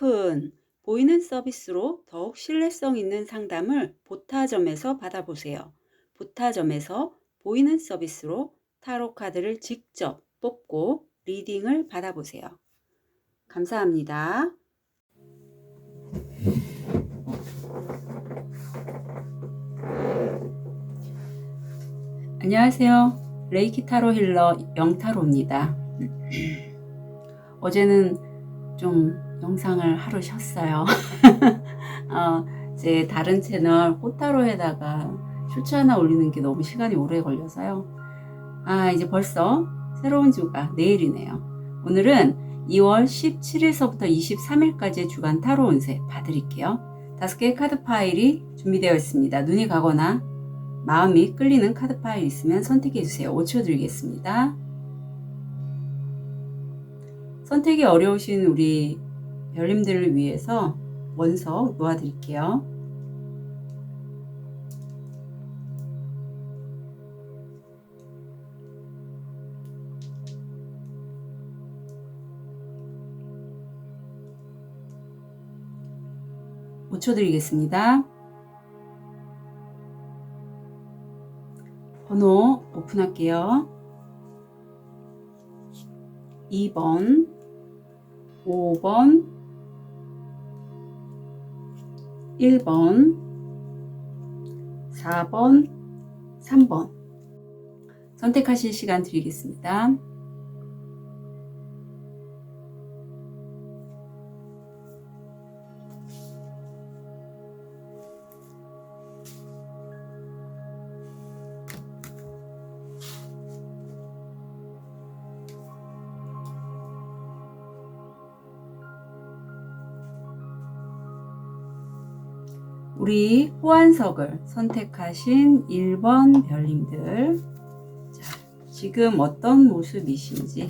오픈! 보이는 서비스로 더욱 신뢰성 있는 상담을 보타점에서 받아보세요. 보타점에서 보이는 서비스로 타로 카드를 직접 뽑고 리딩을 받아보세요. 감사합니다. 안녕하세요. 레이키 타로 힐러 영타로입니다. 어제는 좀 영상을 하루 쉬었어요. 제 다른 채널 호타로에다가 쇼츠 하나 올리는 게 너무 시간이 오래 걸려서요. 이제 벌써 새로운 주가 내일이네요. 오늘은 2월 17일서부터 23일까지의 주간 타로 운세 봐드릴게요. 5개의 카드 파일이 준비되어 있습니다. 눈이 가거나 마음이 끌리는 카드 파일 있으면 선택해 주세요. 5초 드리겠습니다. 선택이 어려우신 우리 별님들을 위해서 원석 놓아드릴게요. (5초) 드리겠습니다. 번호 오픈할게요. 2번, 5번, 1번, 4번, 3번 선택하실 시간 드리겠습니다. 우리 호환석을 선택하신 1번 별님들, 자, 지금 어떤 모습이신지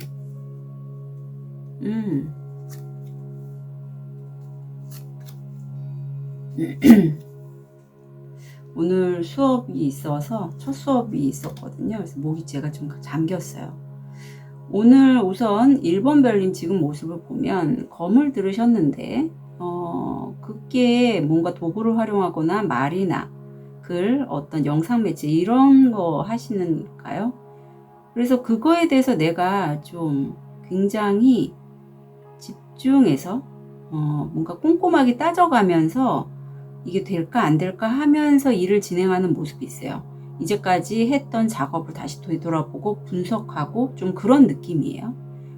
오늘 수업이 있어서 첫 수업이 있었거든요. 그래서 목이 제가 좀 잠겼어요. 오늘 우선 1번 별님 지금 모습을 보면 검을 들으셨는데 그게 뭔가 도구를 활용하거나 말이나 글, 어떤 영상 매체 이런 거 하시는가요? 그래서 그거에 대해서 내가 좀 굉장히 집중해서 뭔가 꼼꼼하게 따져가면서 이게 될까 안 될까 하면서 일을 진행하는 모습이 있어요. 이제까지 했던 작업을 다시 되돌아보고 분석하고 좀 그런 느낌이에요.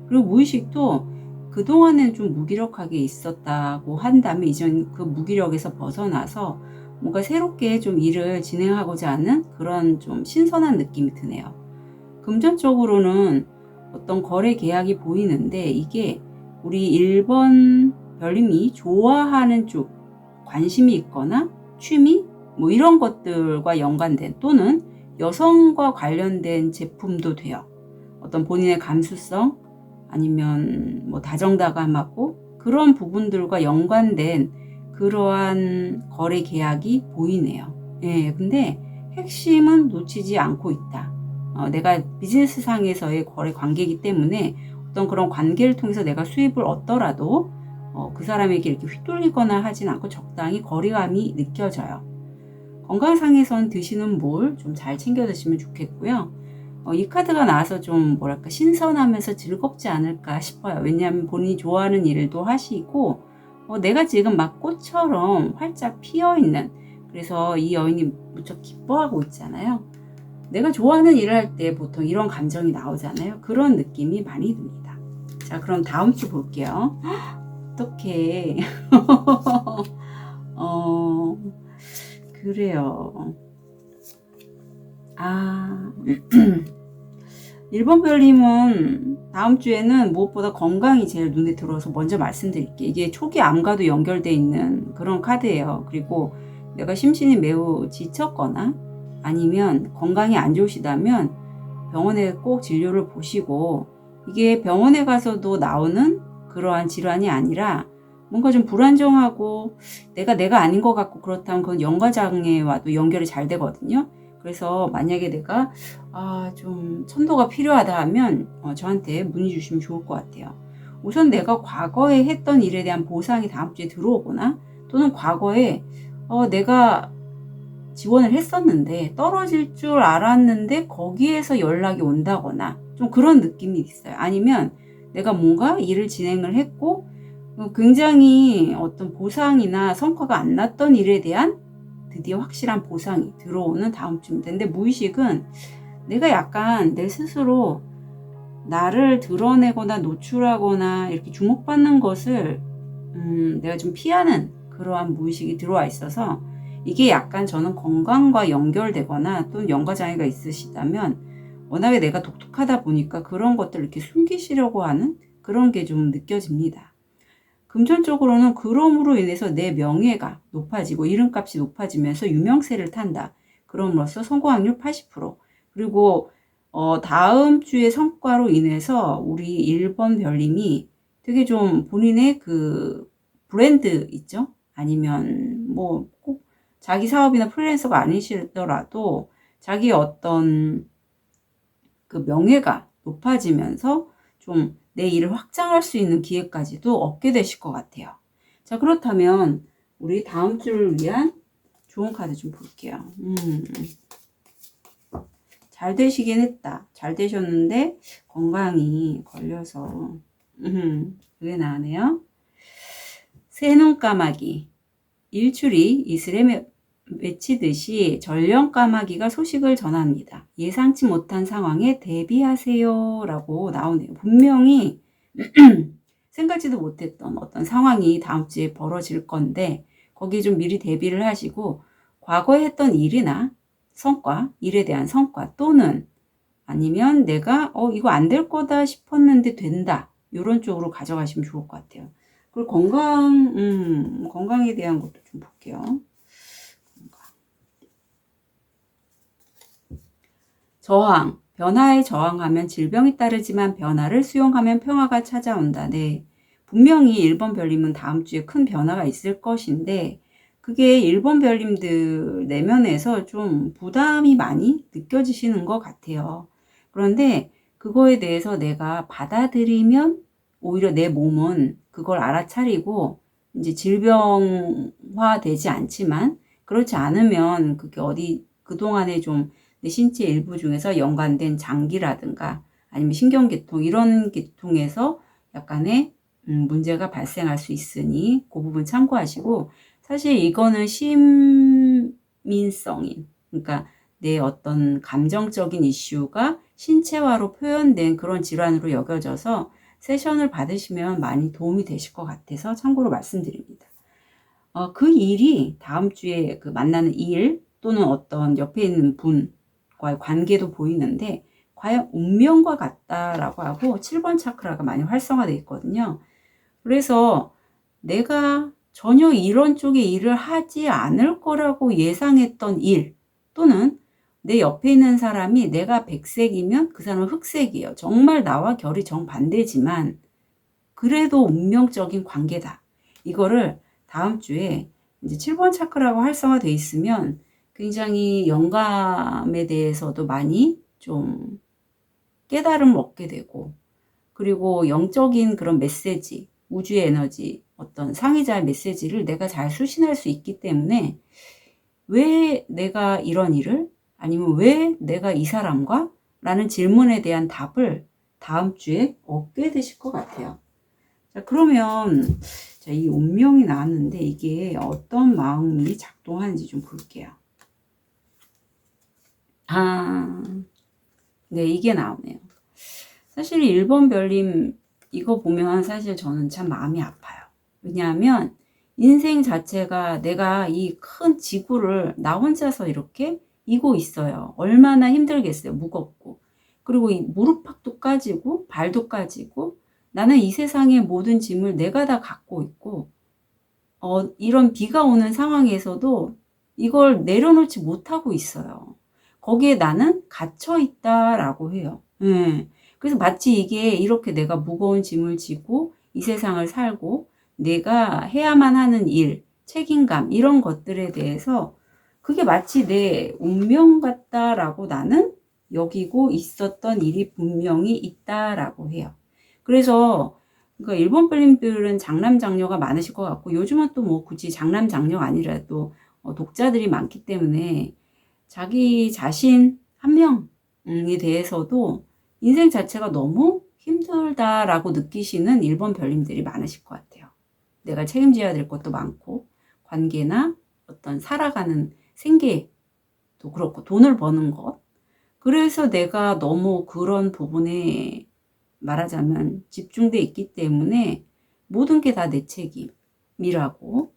그리고 무의식도 그동안에는 좀 무기력하게 있었다고 한다면 이제 그 무기력에서 벗어나서 뭔가 새롭게 좀 일을 진행하고자 하는 그런 좀 신선한 느낌이 드네요. 금전적으로는 어떤 거래 계약이 보이는데 이게 우리 1번 별님이 좋아하는 쪽, 관심이 있거나 취미 뭐 이런 것들과 연관된 또는 여성과 관련된 제품도 돼요. 어떤 본인의 감수성 아니면 뭐 다정다감하고 그런 부분들과 연관된 그러한 거래 계약이 보이네요. 예, 근데 핵심은 놓치지 않고 있다. 내가 비즈니스 상에서의 거래 관계이기 때문에 어떤 그런 관계를 통해서 내가 수입을 얻더라도 그 사람에게 이렇게 휘둘리거나 하진 않고 적당히 거리감이 느껴져요. 건강상에선 드시는 물 좀 잘 챙겨 드시면 좋겠고요. 이 카드가 나와서 좀 뭐랄까 신선하면서 즐겁지 않을까 싶어요. 왜냐하면 본인이 좋아하는 일도 하시고 내가 지금 막 꽃처럼 활짝 피어있는, 그래서 이 여인이 무척 기뻐하고 있잖아요. 내가 좋아하는 일을 할 때 보통 이런 감정이 나오잖아요. 그런 느낌이 많이 듭니다. 자, 그럼 다음 주 볼게요. 어떡해. 그래요. 1번 별님은 다음 주에는 무엇보다 건강이 제일 눈에 들어와서 먼저 말씀드릴게요. 이게 초기 암과도 연결되어 있는 그런 카드예요. 그리고 내가 심신이 매우 지쳤거나 아니면 건강이 안 좋으시다면 병원에 꼭 진료를 보시고, 이게 병원에 가서도 나오는 그러한 질환이 아니라 뭔가 좀 불안정하고 내가 아닌 것 같고 그렇다면 그건 연과장애와도 연결이 잘 되거든요. 그래서 만약에 내가 좀 천도가 필요하다 하면 저한테 문의 주시면 좋을 것 같아요. 우선 내가 과거에 했던 일에 대한 보상이 다음 주에 들어오거나, 또는 과거에 내가 지원을 했었는데 떨어질 줄 알았는데 거기에서 연락이 온다거나 좀 그런 느낌이 있어요. 아니면 내가 뭔가 일을 진행을 했고 굉장히 어떤 보상이나 성과가 안 났던 일에 대한 드디어 확실한 보상이 들어오는 다음 주입니다. 근데 무의식은 내가 약간 내 스스로 나를 드러내거나 노출하거나 이렇게 주목받는 것을 내가 좀 피하는 그러한 무의식이 들어와 있어서, 이게 약간 저는 건강과 연결되거나 또는 연과장애가 있으시다면 워낙에 내가 독특하다 보니까 그런 것들을 이렇게 숨기시려고 하는 그런 게 좀 느껴집니다. 금전적으로는 그럼으로 인해서 내 명예가 높아지고 이름값이 높아지면서 유명세를 탄다. 그럼으로써 성공 확률 80%. 그리고 다음 주의 성과로 인해서 우리 1번 별님이 되게 좀 본인의 그 브랜드 있죠? 아니면 뭐 꼭 자기 사업이나 프리랜서가 아니시더라도 자기 어떤 그 명예가 높아지면서 좀 내 일을 확장할 수 있는 기회까지도 얻게 되실 것 같아요. 자, 그렇다면 우리 다음 주를 위한 좋은 카드 좀 볼게요. 잘 되시긴 했다. 잘 되셨는데 건강이 걸려서 그게 나네요. 새눈 까마귀. 일출이 이슬에 맺히듯이 전령 까마귀가 소식을 전합니다. 예상치 못한 상황에 대비하세요 라고 나오네요. 분명히 생각지도 못했던 어떤 상황이 다음 주에 벌어질 건데 거기에 좀 미리 대비를 하시고, 과거에 했던 일이나 성과, 일에 대한 성과, 또는 아니면 내가 이거 안 될 거다 싶었는데 된다, 이런 쪽으로 가져가시면 좋을 것 같아요. 그리고 건강에 대한 것도 좀 볼게요. 저항, 변화에 저항하면 질병이 따르지만 변화를 수용하면 평화가 찾아온다. 네, 분명히 1번 별님은 다음 주에 큰 변화가 있을 것인데 그게 1번 별님들 내면에서 좀 부담이 많이 느껴지시는 것 같아요. 그런데 그거에 대해서 내가 받아들이면 오히려 내 몸은 그걸 알아차리고 이제 질병화 되지 않지만, 그렇지 않으면 그게 어디 그동안에 좀 내 신체 일부 중에서 연관된 장기라든가 아니면 신경계통, 이런 계통에서 약간의 문제가 발생할 수 있으니 그 부분 참고하시고, 사실 이거는 시민성인, 그러니까 내 어떤 감정적인 이슈가 신체화로 표현된 그런 질환으로 여겨져서 세션을 받으시면 많이 도움이 되실 것 같아서 참고로 말씀드립니다. 그 일이 다음 주에 그 만나는 일 또는 어떤 옆에 있는 분과의 관계도 보이는데 과연 운명과 같다라고 하고 7번 차크라가 많이 활성화되어 있거든요. 그래서 내가 전혀 이런 쪽의 일을 하지 않을 거라고 예상했던 일, 또는 내 옆에 있는 사람이 내가 백색이면 그 사람은 흑색이에요. 정말 나와 결이 정반대지만 그래도 운명적인 관계다. 이거를 다음 주에 이제 7번 차크라고 활성화되어 있으면 굉장히 영감에 대해서도 많이 좀 깨달음을 얻게 되고, 그리고 영적인 그런 메시지, 우주의 에너지, 어떤 상위자의 메시지를 내가 잘 수신할 수 있기 때문에 왜 내가 이런 일을, 아니면 왜 내가 이 사람과 라는 질문에 대한 답을 다음 주에 얻게 되실 것 같아요. 자, 그러면 자, 이 운명이 나왔는데 이게 어떤 마음이 작동하는지 좀 볼게요. 네, 이게 나오네요. 사실 1번 별님 이거 보면 사실 저는 참 마음이 아파요. 왜냐하면 인생 자체가 내가 이 큰 지구를 나 혼자서 이렇게 이고 있어요. 얼마나 힘들겠어요. 무겁고. 그리고 이 무릎팍도 까지고 발도 까지고 나는 이 세상의 모든 짐을 내가 다 갖고 있고 이런 비가 오는 상황에서도 이걸 내려놓지 못하고 있어요. 거기에 나는 갇혀 있다라고 해요. 그래서 마치 이게 이렇게 내가 무거운 짐을 지고 이 세상을 살고 내가 해야만 하는 일, 책임감, 이런 것들에 대해서 그게 마치 내 운명 같다라고 나는 여기고 있었던 일이 분명히 있다라고 해요. 그래서 그러니까 1번 별님들은 장남 장녀가 많으실 것 같고, 요즘은 또 뭐 굳이 장남 장녀 아니라도 독자들이 많기 때문에 자기 자신 한 명에 대해서도 인생 자체가 너무 힘들다라고 느끼시는 1번 별님들이 많으실 것 같아요. 내가 책임져야 될 것도 많고, 관계나 어떤 살아가는 생계도 그렇고, 돈을 버는 것. 그래서 내가 너무 그런 부분에 말하자면 집중돼 있기 때문에 모든 게 다 내 책임이라고.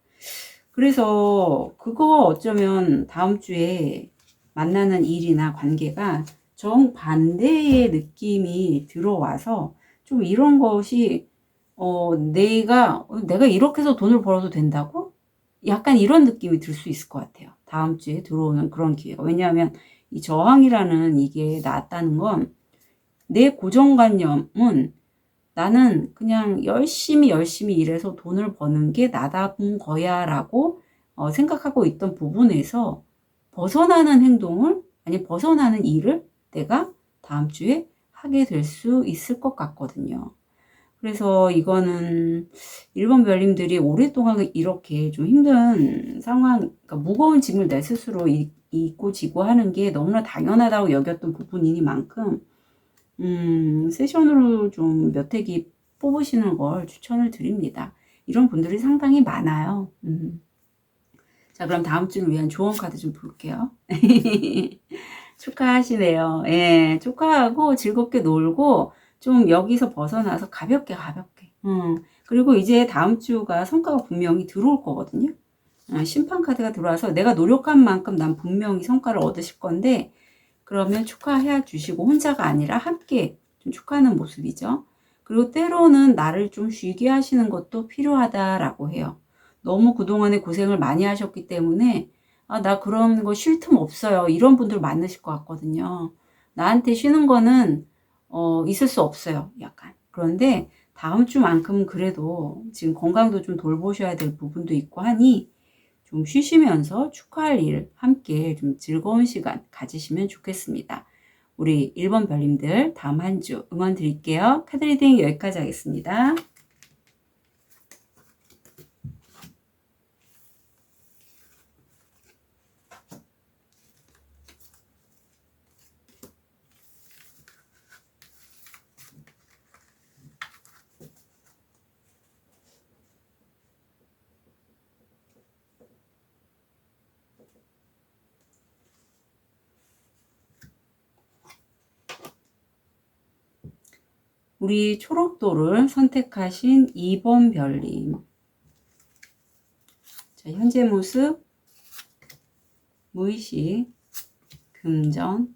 그래서 그거 어쩌면 다음 주에 만나는 일이나 관계가 정반대의 느낌이 들어와서 좀 이런 것이 내가 이렇게 해서 돈을 벌어도 된다고? 약간 이런 느낌이 들 수 있을 것 같아요. 다음 주에 들어오는 그런 기회가. 왜냐하면 이 저항이라는 이게 나왔다는 건 내 고정관념은 나는 그냥 열심히 일해서 돈을 버는 게 나다운 거야 라고 생각하고 있던 부분에서 벗어나는 행동을, 아니 벗어나는 일을 내가 다음 주에 하게 될 수 있을 것 같거든요. 그래서 이거는 1번 별님들이 오랫동안 이렇게 좀 힘든 상황, 그러니까 무거운 짐을 내 스스로 잊고 지고 하는 게 너무나 당연하다고 여겼던 부분이니만큼 세션으로 좀 몇 회기 뽑으시는 걸 추천을 드립니다. 이런 분들이 상당히 많아요. 자, 그럼 다음 주를 위한 조언 카드 좀 볼게요. 축하하시네요. 예, 축하하고 즐겁게 놀고 좀 여기서 벗어나서 가볍게. 그리고 이제 다음 주가 성과가 분명히 들어올 거거든요. 심판 카드가 들어와서 내가 노력한 만큼 난 분명히 성과를 얻으실 건데, 그러면 축하해 주시고 혼자가 아니라 함께 좀 축하하는 모습이죠. 그리고 때로는 나를 좀 쉬게 하시는 것도 필요하다라고 해요. 너무 그동안에 고생을 많이 하셨기 때문에 나 그런 거 쉴 틈 없어요. 이런 분들 많으실 것 같거든요. 나한테 쉬는 거는 있을 수 없어요. 약간. 그런데 다음 주만큼 그래도 지금 건강도 좀 돌보셔야 될 부분도 있고 하니 좀 쉬시면서 축하할 일 함께 좀 즐거운 시간 가지시면 좋겠습니다. 우리 1번 별님들 다음 한 주 응원 드릴게요. 카드 리딩 여기까지 하겠습니다. 우리 초록도를 선택하신 2번 별님. 자, 현재 모습, 무의식, 금전,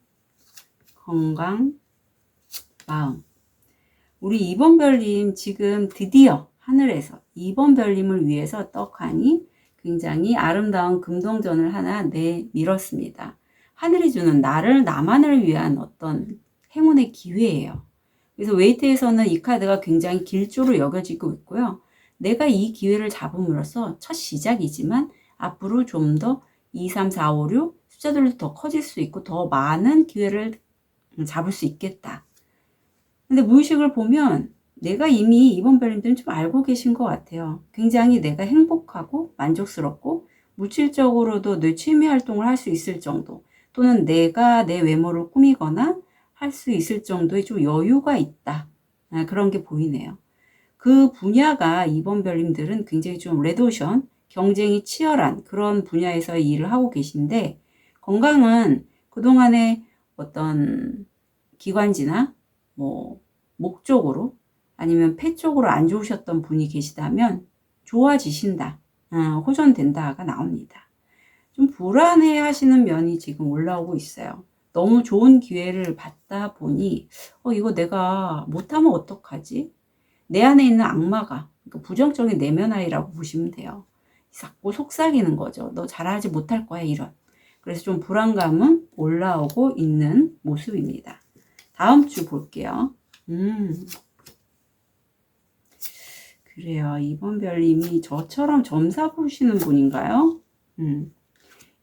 건강, 마음. 우리 2번 별님 지금 드디어 하늘에서 2번 별님을 위해서 떡하니 굉장히 아름다운 금동전을 하나 내밀었습니다. 하늘이 주는 나만을 위한 어떤 행운의 기회예요. 그래서 웨이트에서는 이 카드가 굉장히 길조로 여겨지고 있고요. 내가 이 기회를 잡음으로써 첫 시작이지만 앞으로 좀 더 2, 3, 4, 5, 6 숫자들도 더 커질 수 있고 더 많은 기회를 잡을 수 있겠다. 근데 무의식을 보면 내가 이미 2번 별님들은 좀 알고 계신 것 같아요. 굉장히 내가 행복하고 만족스럽고 물질적으로도 내 취미 활동을 할 수 있을 정도, 또는 내가 내 외모를 꾸미거나 할 수 있을 정도의 좀 여유가 있다. 그런 게 보이네요. 그 분야가 2번 별님들은 굉장히 좀 레드오션, 경쟁이 치열한 그런 분야에서 일을 하고 계신데, 건강은 그동안에 어떤 기관지나 뭐 목 쪽으로 아니면 폐 쪽으로 안 좋으셨던 분이 계시다면 좋아지신다, 호전된다가 나옵니다. 좀 불안해 하시는 면이 지금 올라오고 있어요. 너무 좋은 기회를 받다 보니 이거 내가 못하면 어떡하지? 내 안에 있는 악마가, 그러니까 부정적인 내면아이라고 보시면 돼요. 자꾸 속삭이는 거죠. 너 잘하지 못할 거야, 이런. 그래서 좀 불안감은 올라오고 있는 모습입니다. 다음 주 볼게요. 그래요. 2번 별님이 저처럼 점사 보시는 분인가요?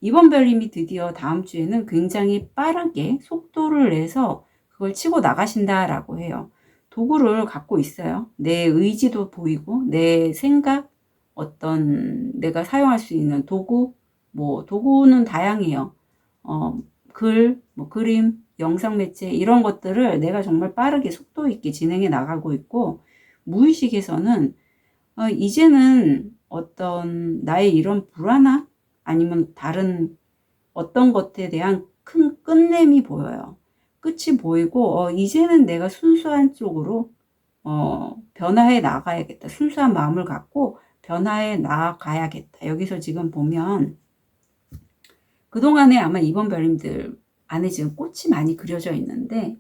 2번 별님이 드디어 다음 주에는 굉장히 빠르게 속도를 내서 그걸 치고 나가신다라고 해요. 도구를 갖고 있어요. 내 의지도 보이고 내 생각, 어떤 내가 사용할 수 있는 도구, 뭐 도구는 다양해요. 글, 뭐 그림, 영상 매체 이런 것들을 내가 정말 빠르게 속도 있게 진행해 나가고 있고, 무의식에서는 이제는 어떤 나의 이런 불안함 아니면 다른 어떤 것에 대한 큰 끝냄이 보여요. 끝이 보이고 이제는 내가 순수한 쪽으로 변화해 나가야겠다. 순수한 마음을 갖고 변화해 나가야겠다. 여기서 지금 보면 그동안에 아마 이번 별님들 안에 지금 꽃이 많이 그려져 있는데,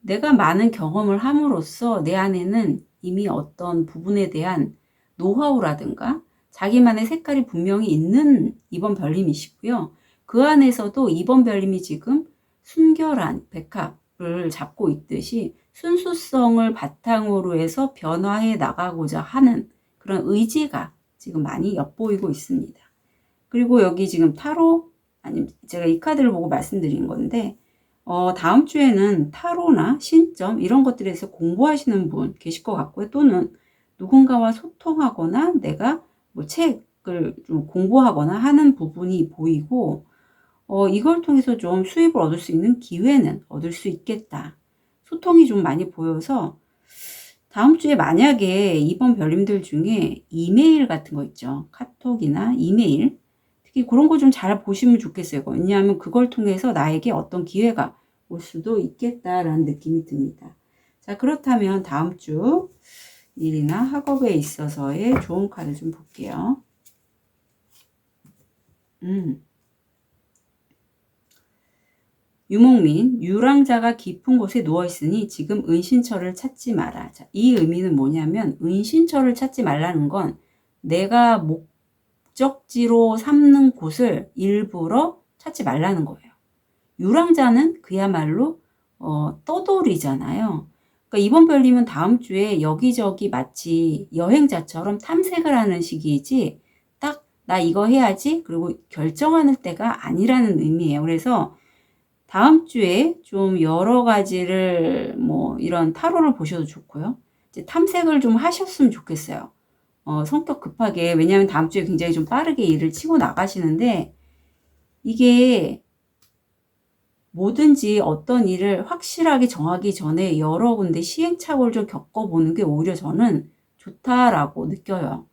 내가 많은 경험을 함으로써 내 안에는 이미 어떤 부분에 대한 노하우라든가 자기만의 색깔이 분명히 있는 이번 별님이시고요. 그 안에서도 이번 별님이 지금 순결한 백합을 잡고 있듯이 순수성을 바탕으로 해서 변화해 나가고자 하는 그런 의지가 지금 많이 엿보이고 있습니다. 그리고 여기 지금 타로, 아니면 제가 이 카드를 보고 말씀드린 건데, 다음 주에는 타로나 신점 이런 것들에 대해서 공부하시는 분 계실 것 같고요. 또는 누군가와 소통하거나 내가 뭐 책을 좀 공부하거나 하는 부분이 보이고, 이걸 통해서 좀 수입을 얻을 수 있는 기회는 얻을 수 있겠다. 소통이 좀 많이 보여서 다음 주에 만약에 이번 별님들 중에 이메일 같은 거 있죠. 카톡이나 이메일. 특히 그런 거 좀 잘 보시면 좋겠어요. 왜냐하면 그걸 통해서 나에게 어떤 기회가 올 수도 있겠다라는 느낌이 듭니다. 자, 그렇다면 다음 주 일이나 학업에 있어서의 좋은 카드 좀 볼게요. 유목민, 유랑자가 깊은 곳에 누워있으니 지금 은신처를 찾지 마라. 자, 이 의미는 뭐냐면 은신처를 찾지 말라는 건 내가 목적지로 삼는 곳을 일부러 찾지 말라는 거예요. 유랑자는 그야말로 떠돌이잖아요. 그러니까 이번 별님은 다음 주에 여기저기 마치 여행자처럼 탐색을 하는 시기이지 딱 나 이거 해야지 그리고 결정하는 때가 아니라는 의미예요. 그래서 다음 주에 좀 여러 가지를 뭐 이런 타로를 보셔도 좋고요. 이제 탐색을 좀 하셨으면 좋겠어요. 성격 급하게, 왜냐하면 다음 주에 굉장히 좀 빠르게 일을 치고 나가시는데, 이게 뭐든지 어떤 일을 확실하게 정하기 전에 여러 군데 시행착오를 좀 겪어보는 게 오히려 저는 좋다라고 느껴요.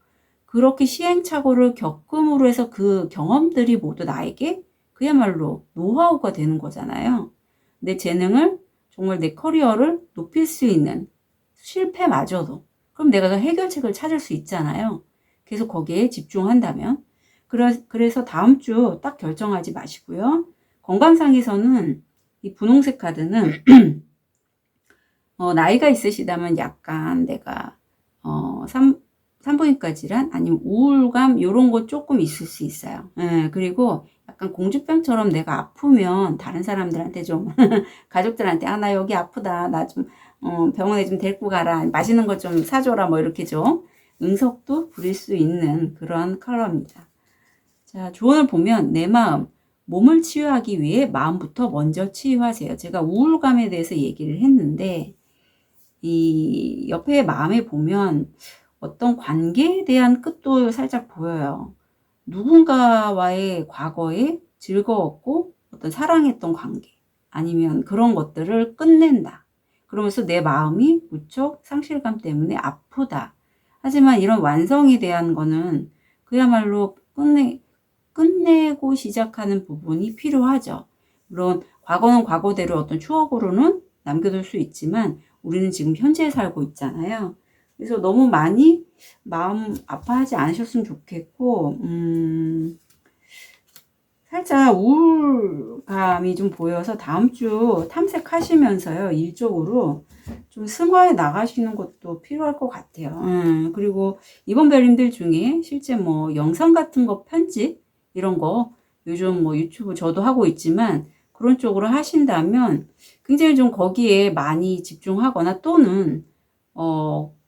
그렇게 시행착오를 겪음으로 해서 그 경험들이 모두 나에게 그야말로 노하우가 되는 거잖아요. 내 재능을, 정말 내 커리어를 높일 수 있는 실패마저도. 그럼 내가 그 해결책을 찾을 수 있잖아요. 계속 거기에 집중한다면. 그래서 다음 주 딱 결정하지 마시고요. 건강상에서는 이 분홍색 카드는 나이가 있으시다면 약간 내가 산부인과 질환 아니면 우울감 이런 거 조금 있을 수 있어요. 그리고 약간 공주병처럼 내가 아프면 다른 사람들한테 좀 가족들한테 나 여기 아프다, 나 좀 병원에 좀 데리고 가라, 맛있는 거 좀 사줘라, 뭐 이렇게 좀 응석도 부릴 수 있는 그런 컬러입니다. 자, 조언을 보면 내 마음, 몸을 치유하기 위해 마음부터 먼저 치유하세요. 제가 우울감에 대해서 얘기를 했는데, 이 옆에 마음에 보면 어떤 관계에 대한 끝도 살짝 보여요. 누군가와의 과거에 즐거웠고 어떤 사랑했던 관계, 아니면 그런 것들을 끝낸다. 그러면서 내 마음이 무척 상실감 때문에 아프다. 하지만 이런 완성에 대한 거는 그야말로 끝내고 시작하는 부분이 필요하죠. 물론 과거는 과거대로 어떤 추억으로는 남겨둘 수 있지만 우리는 지금 현재에 살고 있잖아요. 그래서 너무 많이 마음 아파하지 않으셨으면 좋겠고, 살짝 우울감이 좀 보여서 다음 주 탐색하시면서요, 일적으로 좀 승화해 나가시는 것도 필요할 것 같아요. 그리고 이번 별님들 중에 실제 뭐 영상 같은 거 편집 이런 거 요즘 뭐 유튜브 저도 하고 있지만 그런 쪽으로 하신다면 굉장히 좀 거기에 많이 집중하거나, 또는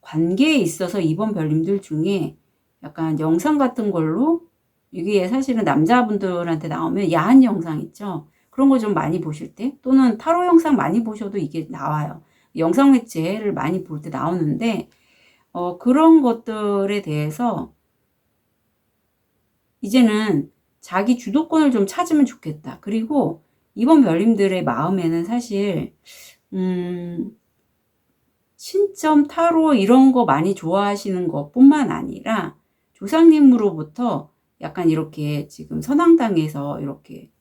관계에 있어서 이번 별님들 중에 약간 영상 같은 걸로, 이게 사실은 남자분들한테 나오면 야한 영상 있죠. 그런 거 좀 많이 보실 때, 또는 타로 영상 많이 보셔도 이게 나와요. 영상 매체를 많이 볼 때 나오는데 그런 것들에 대해서 이제는 자기 주도권을 좀 찾으면 좋겠다. 그리고 이번 별님들의 마음에는 사실 신점, 타로 이런 거 많이 좋아하시는 것뿐만 아니라 조상님으로부터 약간 이렇게 지금 선앙당에서 이렇게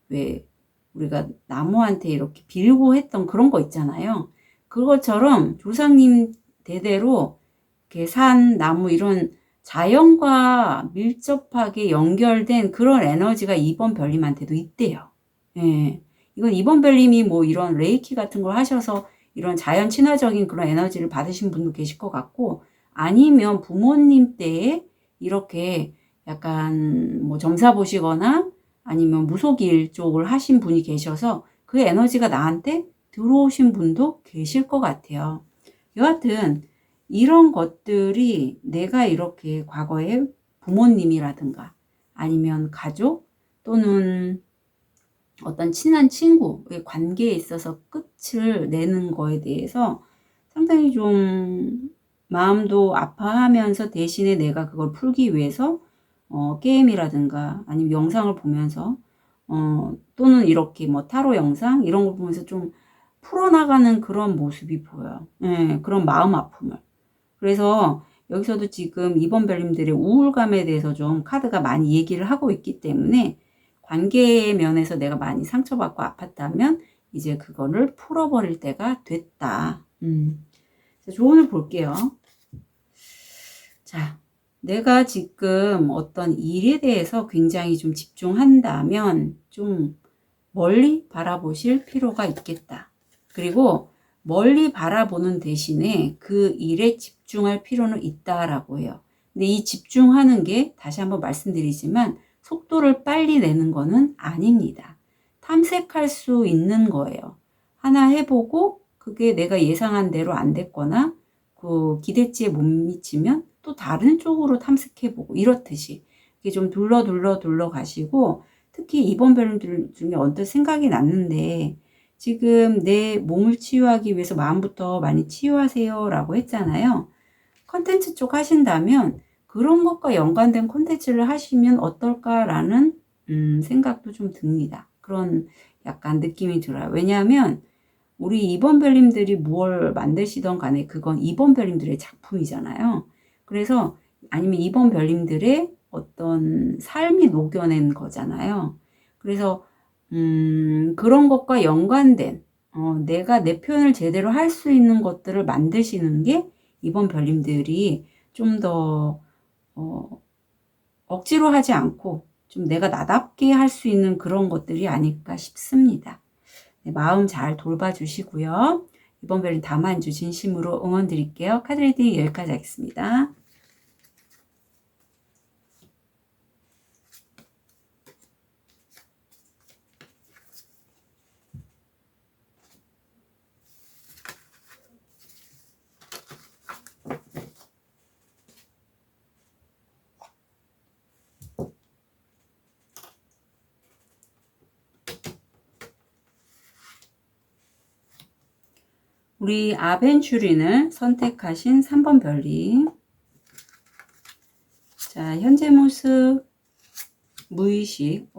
왜 우리가 나무한테 이렇게 빌고 했던 그런 거 있잖아요. 그것처럼 조상님 대대로 이렇게 산, 나무 이런 자연과 밀접하게 연결된 그런 에너지가 이번 별님한테도 있대요. 예. 이건 이번 별님이 뭐 이런 레이키 같은 걸 하셔서 이런 자연 친화적인 그런 에너지를 받으신 분도 계실 것 같고, 아니면 부모님 때에 이렇게 약간 뭐 점사 보시거나 아니면 무속일 쪽을 하신 분이 계셔서 그 에너지가 나한테 들어오신 분도 계실 것 같아요. 여하튼 이런 것들이 내가 이렇게 과거에 부모님이라든가 아니면 가족 또는 어떤 친한 친구의 관계에 있어서 끝을 내는 거에 대해서 상당히 좀 마음도 아파하면서 대신에 내가 그걸 풀기 위해서 게임이라든가 아니면 영상을 보면서 또는 이렇게 뭐 타로 영상 이런 걸 보면서 좀 풀어나가는 그런 모습이 보여요. 예, 그런 마음 아픔을. 그래서 여기서도 지금 이번 별님들의 우울감에 대해서 좀 카드가 많이 얘기를 하고 있기 때문에 관계 면에서 내가 많이 상처받고 아팠다면 이제 그거를 풀어버릴 때가 됐다. 조언을 볼게요. 자, 내가 지금 어떤 일에 대해서 굉장히 좀 집중한다면 좀 멀리 바라보실 필요가 있겠다. 그리고 멀리 바라보는 대신에 그 일에 집중할 필요는 있다라고 해요. 근데 이 집중하는 게 다시 한번 말씀드리지만 속도를 빨리 내는 거는 아닙니다. 탐색할 수 있는 거예요. 하나 해보고 그게 내가 예상한 대로 안 됐거나 그 기대치에 못 미치면 또 다른 쪽으로 탐색해보고 이렇듯이 이게 좀 둘러 가시고, 특히 이번 별님들 중에 언뜻 생각이 났는데 지금 내 몸을 치유하기 위해서 마음부터 많이 치유하세요 라고 했잖아요. 컨텐츠 쪽 하신다면 그런 것과 연관된 콘텐츠를 하시면 어떨까라는 생각도 좀 듭니다. 그런 약간 느낌이 들어요. 왜냐하면 우리 이번 별님들이 뭘 만드시던 간에 그건 이번 별님들의 작품이잖아요. 그래서 아니면 이번 별님들의 어떤 삶이 녹여낸 거잖아요. 그래서 그런 것과 연관된 내가 내 표현을 제대로 할 수 있는 것들을 만드시는 게 이번 별님들이 좀 더 억지로 하지 않고 좀 내가 나답게 할 수 있는 그런 것들이 아닐까 싶습니다. 네, 마음 잘 돌봐주시고요. 이번 별님 다만주 진심으로 응원 드릴게요. 카드 리딩 여기까지 하겠습니다. 우리 아벤츄린을 선택하신 3번 별님. 자, 현재 모습, 무의식,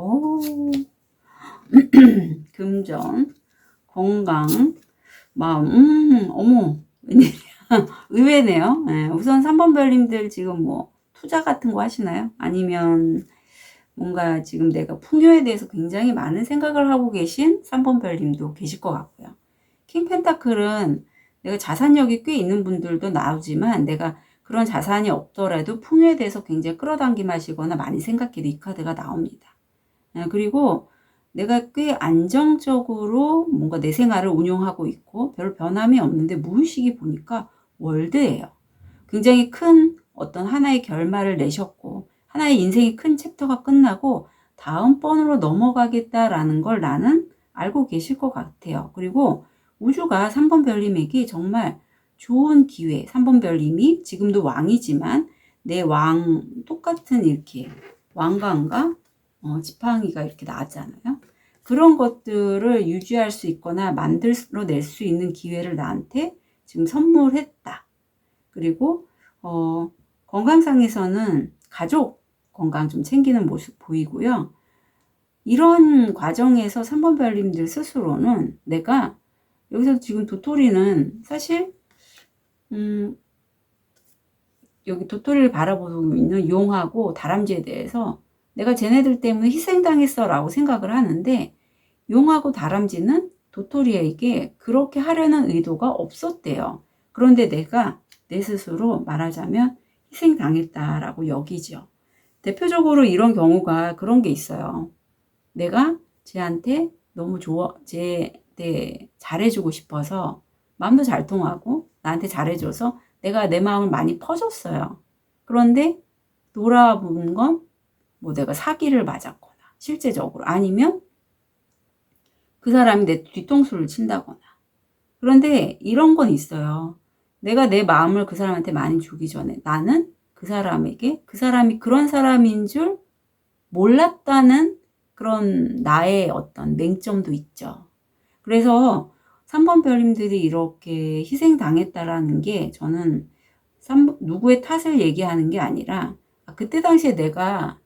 금전, 건강, 마음, 어머, 웬일이야. 의외네요. 네, 우선 3번 별님들 지금 뭐 투자 같은 거 하시나요? 아니면 뭔가 지금 내가 풍요에 대해서 굉장히 많은 생각을 하고 계신 3번 별님도 계실 것 같고요. 킹 펜타클은 내가 자산력이 꽤 있는 분들도 나오지만 내가 그런 자산이 없더라도 풍요에 대해서 굉장히 끌어당김하시거나 많이 생각해도 이 카드가 나옵니다. 그리고 내가 꽤 안정적으로 뭔가 내 생활을 운영하고 있고 별 변함이 없는데 무의식이 보니까 월드예요. 굉장히 큰 어떤 하나의 결말을 내셨고 하나의 인생의 큰 챕터가 끝나고 다음번으로 넘어가겠다라는 걸 나는 알고 계실 것 같아요. 그리고 우주가 3번 별님에게 정말 좋은 기회, 3번 별님이 지금도 왕이지만 내 왕 똑같은 이렇게 왕관과 지팡이가 이렇게 나왔잖아요. 그런 것들을 유지할 수 있거나 만들어낼 수 있는 기회를 나한테 지금 선물했다. 그리고 건강상에서는 가족 건강 좀 챙기는 모습 보이고요. 이런 과정에서 3번 별님들 스스로는 내가 여기서 지금 도토리는 사실 여기 도토리를 바라보고 있는 용하고 다람쥐에 대해서 내가 쟤네들 때문에 희생당했어 라고 생각을 하는데, 용하고 다람쥐는 도토리에게 그렇게 하려는 의도가 없었대요. 그런데 내가 내 스스로 말하자면 희생당했다라고 여기죠. 대표적으로 이런 경우가 그런 게 있어요. 내가 쟤한테 너무 쟤한테 잘해주고 싶어서, 마음도 잘 통하고 나한테 잘해줘서 내가 내 마음을 많이 퍼줬어요. 그런데 돌아본 건 뭐 내가 사기를 맞았거나 실제적으로, 아니면 그 사람이 내 뒤통수를 친다거나. 그런데 이런 건 있어요. 내가 내 마음을 그 사람한테 많이 주기 전에 나는 그 사람에게 그 사람이 그런 사람인 줄 몰랐다는 그런 나의 어떤 맹점도 있죠. 그래서 3번 별님들이 이렇게 희생당했다라는 게, 저는 누구의 탓을 얘기하는 게 아니라 그때 당시에 내가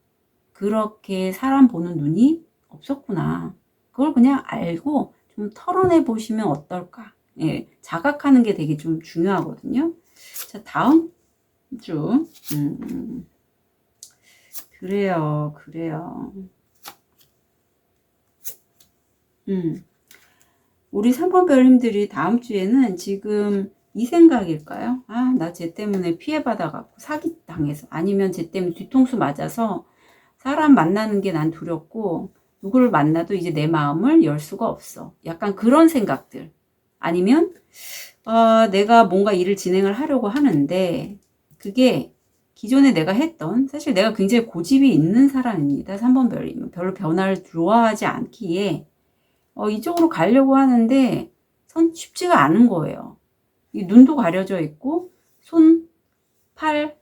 그렇게 사람 보는 눈이 없었구나. 그걸 그냥 알고 좀 털어내 보시면 어떨까. 예, 자각하는 게 되게 좀 중요하거든요. 자, 다음 주. 그래요. 우리 3번 별님들이 다음 주에는 지금 이 생각일까요? 아, 나 쟤 때문에 피해받아갖고 사기당해서, 아니면 쟤 때문에 뒤통수 맞아서 사람 만나는 게 난 두렵고 누구를 만나도 이제 내 마음을 열 수가 없어. 약간 그런 생각들. 아니면 내가 뭔가 일을 진행을 하려고 하는데 그게 기존에 내가 했던, 사실 내가 굉장히 고집이 있는 사람입니다. 3번 별이면 별로 변화를 좋아하지 않기에 이쪽으로 가려고 하는데 쉽지가 않은 거예요. 이 눈도 가려져 있고 손, 팔,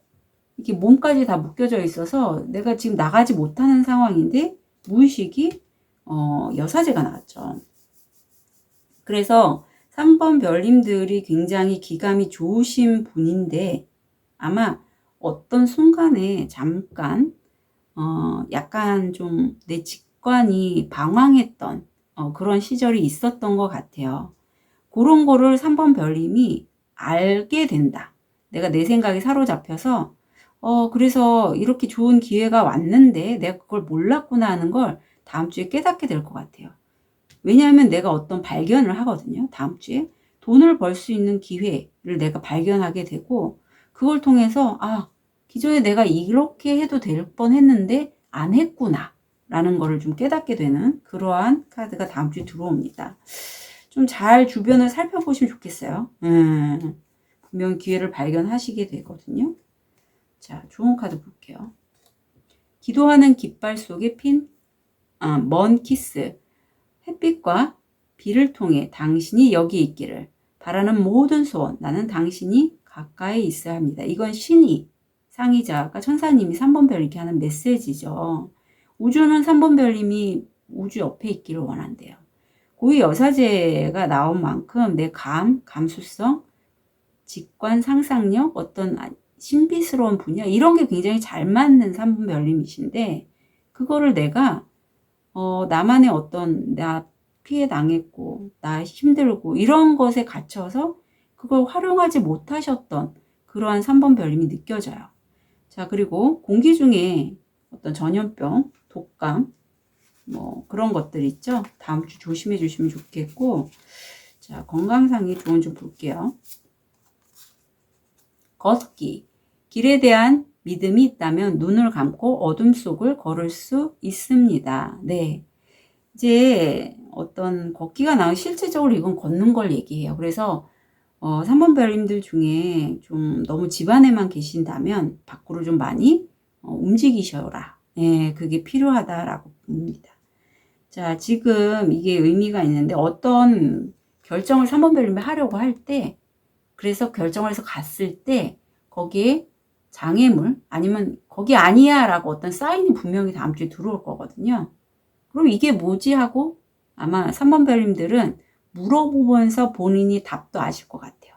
이렇게 몸까지 다 묶여져 있어서 내가 지금 나가지 못하는 상황인데 무의식이 여사제가 나왔죠. 그래서 3번 별님들이 굉장히 기감이 좋으신 분인데, 아마 어떤 순간에 잠깐 약간 좀 내 직관이 방황했던 그런 시절이 있었던 것 같아요. 그런 거를 3번 별님이 알게 된다. 내가 내 생각에 사로잡혀서 그래서 이렇게 좋은 기회가 왔는데 내가 그걸 몰랐구나 하는 걸 다음 주에 깨닫게 될 것 같아요. 왜냐하면 내가 어떤 발견을 하거든요. 다음 주에 돈을 벌 수 있는 기회를 내가 발견하게 되고, 그걸 통해서 기존에 내가 이렇게 해도 될 뻔했는데 안 했구나 라는 거를 좀 깨닫게 되는 그러한 카드가 다음 주에 들어옵니다. 좀 잘 주변을 살펴보시면 좋겠어요. 분명 기회를 발견하시게 되거든요. 자, 좋은 카드 볼게요. 기도하는 깃발 속에 먼 키스. 햇빛과 비를 통해 당신이 여기 있기를 바라는 모든 소원, 나는 당신이 가까이 있어야 합니다. 이건 신이, 상의자가 천사님이 3번 별 이렇게 하는 메시지죠. 우주는 3번 별님이 우주 옆에 있기를 원한대요. 고위 여사제가 나온 만큼 내 감수성, 직관, 상상력, 어떤 신비스러운 분야, 이런 게 굉장히 잘 맞는 3번 별님이신데, 그거를 내가 나만의 어떤 나 피해 당했고 나 힘들고 이런 것에 갇혀서 그걸 활용하지 못하셨던 그러한 3번 별님이 느껴져요. 자, 그리고 공기 중에 어떤 전염병, 독감 뭐 그런 것들 있죠. 다음 주 조심해 주시면 좋겠고, 자, 건강상의 조언 좀 볼게요. 걷기. 길에 대한 믿음이 있다면 눈을 감고 어둠 속을 걸을 수 있습니다. 네. 이제 어떤 걷기가 나온, 실제적으로 이건 걷는 걸 얘기해요. 그래서 3번 별님들 중에 좀 너무 집 안에만 계신다면 밖으로 좀 많이 움직이셔라. 예, 그게 필요하다라고 봅니다. 자, 지금 이게 의미가 있는데, 어떤 결정을 3번 별님이 하려고 할 때, 그래서 결정을 해서 갔을 때 거기에 장애물, 아니면 거기 아니야 라고 어떤 사인이 분명히 다음 주에 들어올 거거든요. 그럼 이게 뭐지 하고 아마 3번 별님들은 물어보면서 본인이 답도 아실 것 같아요.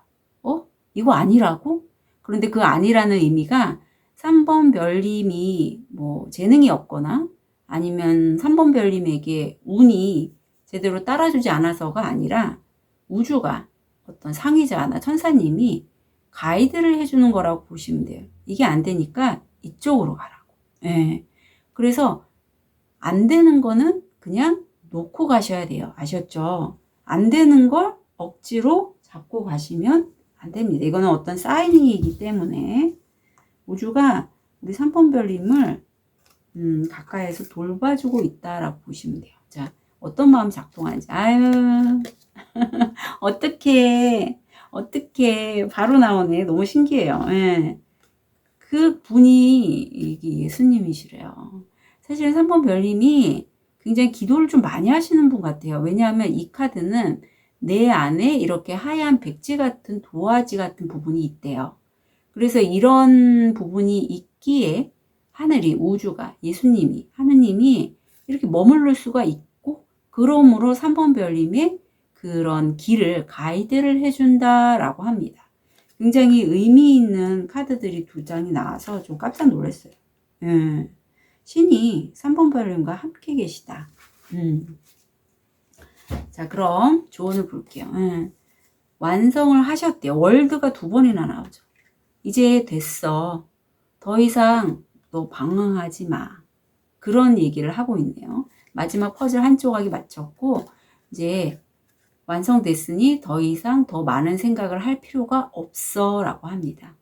이거 아니라고? 그런데 그 아니라는 의미가 3번 별님이 뭐 재능이 없거나 아니면 3번 별님에게 운이 제대로 따라주지 않아서가 아니라 우주가 어떤 상위자나 천사님이 가이드를 해주는 거라고 보시면 돼요. 이게 안 되니까 이쪽으로 가라고. 예. 그래서 안 되는 거는 그냥 놓고 가셔야 돼요. 아셨죠? 안 되는 걸 억지로 잡고 가시면 안 됩니다. 이거는 어떤 사인이기 때문에 우주가 우리 3번 별님을 가까이에서 돌봐주고 있다라고 보시면 돼요. 자, 어떤 마음 작동하는지. 아유, 어떻게 바로 나오네. 너무 신기해요. 예. 그 분이 이게 예수님이시래요. 사실은 3번 별님이 굉장히 기도를 좀 많이 하시는 분 같아요. 왜냐하면 이 카드는 내 안에 이렇게 하얀 백지 같은 도화지 같은 부분이 있대요. 그래서 이런 부분이 있기에 하늘이, 우주가, 예수님이, 하느님이 이렇게 머무를 수가 있고, 그러므로 3번 별님의 그런 길을 가이드를 해준다라고 합니다. 굉장히 의미 있는 카드들이 두 장이 나와서 좀 깜짝 놀랐어요. 신이 3번 별님과 함께 계시다. 자, 그럼 조언을 볼게요. 완성을 하셨대요. 월드가 2번이나 나오죠. 이제 됐어. 더 이상 너 방황하지 마. 그런 얘기를 하고 있네요. 마지막 퍼즐 한 조각이 맞췄고 이제 완성됐으니 더 이상 더 많은 생각을 할 필요가 없어 라고 합니다.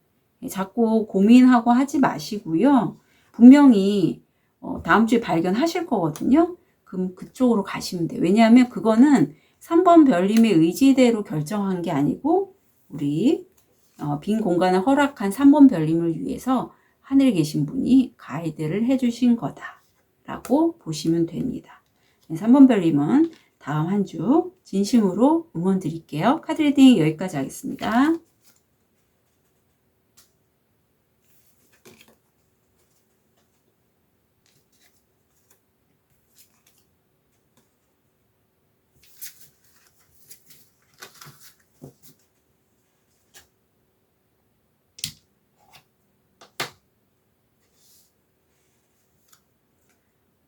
자꾸 고민하고 하지 마시고요. 분명히 다음 주에 발견하실 거거든요. 그럼 그쪽으로 가시면 돼요. 왜냐하면 그거는 3번 별님의 의지대로 결정한 게 아니고 우리 빈 공간을 허락한 3번 별님을 위해서 하늘에 계신 분이 가이드를 해주신 거다라고 보시면 됩니다. 3번 별님은 다음 한 주 진심으로 응원 드릴게요. 카드 리딩 여기까지 하겠습니다.